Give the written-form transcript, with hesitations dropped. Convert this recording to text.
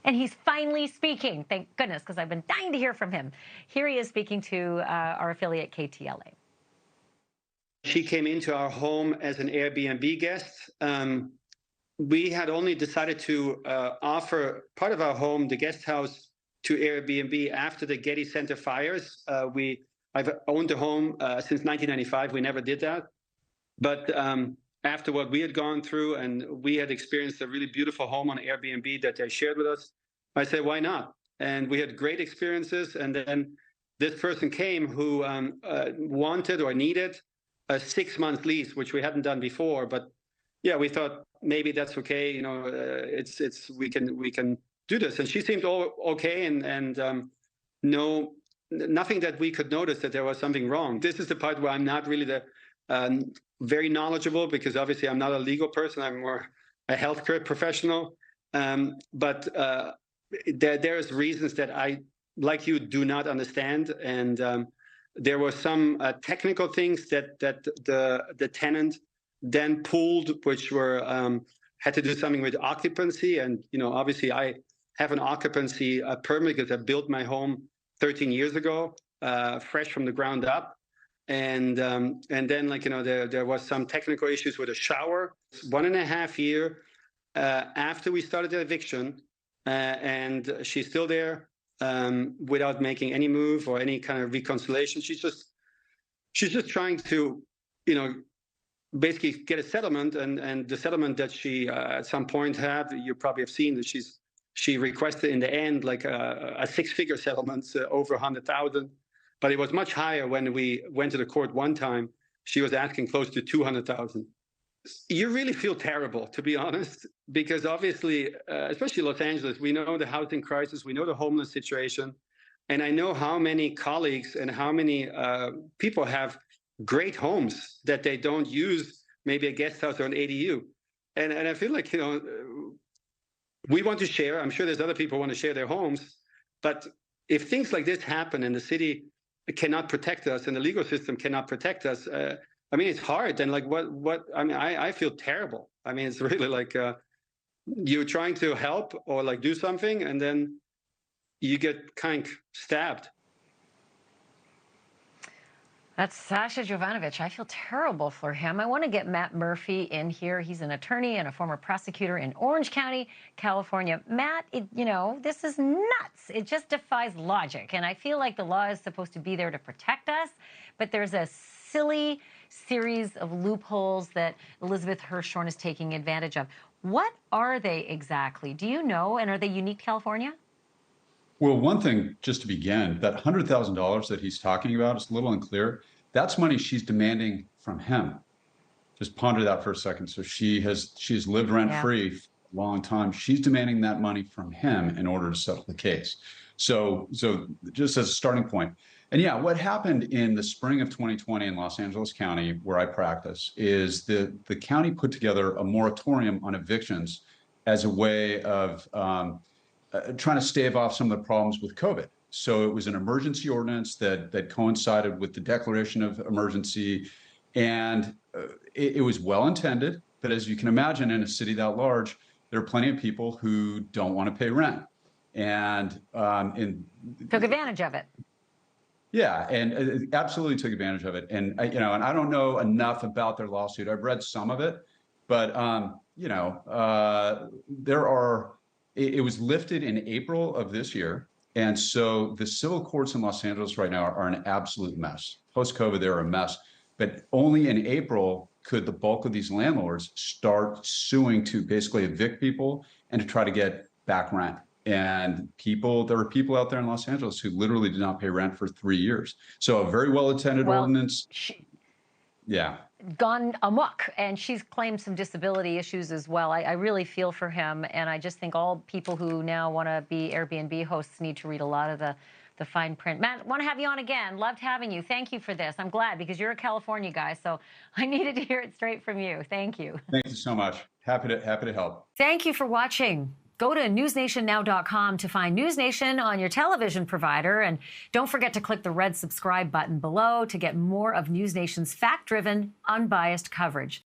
And he's finally speaking. Thank goodness, because I've been dying to hear from him. Here he is speaking to our affiliate KTLA. She came into our home as an Airbnb guest. We had only decided to offer part of our home, the guest house, to Airbnb after the Getty Center fires. I've owned the home since 1995. We never did that. But after what we had gone through and we had experienced a really beautiful home on Airbnb that they shared with us, I said, why not? And we had great experiences. And then this person came who wanted or needed a 6-month lease, which we hadn't done before. But yeah, we thought maybe that's okay. You know, we can do this. And she seemed all okay, and nothing that we could notice that there was something wrong. This is the part where I'm not really the very knowledgeable, because obviously I'm not a legal person. I'm more a healthcare professional. But there's reasons that I, like you, do not understand. And there were some technical things that the tenant then pulled, which were had to do something with occupancy. And you know, obviously I have an occupancy permit because I built my home 13 years ago, fresh from the ground up. And then, like, you know, there was some technical issues with a shower. 1.5 years after we started the eviction, and she's still there without making any move or any kind of reconciliation. She's just trying to, you know, basically get a settlement. And the settlement that she at some point had, you probably have seen that she requested in the end like a 6-figure settlement, over 100,000. But it was much higher when we went to the court one time. She was asking close to 200,000. You really feel terrible, to be honest, because obviously, especially Los Angeles, we know the housing crisis, we know the homeless situation, and I know how many colleagues and how many people have great homes that they don't use, maybe a guest house or an ADU. And I feel like, you know, we want to share. I'm sure there's other people who want to share their homes, but if things like this happen and the city cannot protect us and the legal system cannot protect us, I mean, it's hard. And like, what, I mean, I feel terrible. I mean, it's really like you're trying to help or like do something, and then you get kind of stabbed. That's Sascha Jovanovic. I feel terrible for him. I want to get Matt Murphy in here. He's an attorney and a former prosecutor in Orange County, California. Matt, you know, this is nuts. It just defies logic. And I feel like the law is supposed to be there to protect us, but there's a silly series of loopholes that Elizabeth Hirschhorn is taking advantage of. What are they exactly? Do you know? And are they unique to California? Well, one thing, just to begin, that $100,000 that he's talking about is a little unclear. That's money she's demanding from him. Just ponder that for a second. So she's lived rent-free for a long time. She's demanding that money from him in order to settle the case. So just as a starting point. And yeah, what happened in the spring of 2020 in Los Angeles County, where I practice, is the county put together a moratorium on evictions as a way of trying to stave off some of the problems with COVID. So it was an emergency ordinance that coincided with the declaration of emergency, and it was well intended. But as you can imagine, in a city that large, there are plenty of people who don't want to pay rent, and took advantage of it. Yeah, and absolutely took advantage of it. And you know, and I don't know enough about their lawsuit. I've read some of it, but you know, it was lifted in April of this year. And so the civil courts in Los Angeles right now are an absolute mess. Post-COVID, they're a mess. But only in April could the bulk of these landlords start suing to basically evict people and to try to get back rent. And there were people out there in Los Angeles who literally did not pay rent for 3 years. So a very well-intended ordinance. Yeah. Gone amok, and she's claimed some disability issues as well. I really feel for him, and I just think all people who now want to be Airbnb hosts need to read a lot of the fine print. Matt, want to have you on again. Loved having you. Thank you for this. I'm glad, because you're a California guy, so I needed to hear it straight from you. Thank you. Thank you so much. Happy to help. Thank you for watching. Go to newsnationnow.com to find NewsNation on your television provider. And don't forget to click the red subscribe button below to get more of NewsNation's fact-driven, unbiased coverage.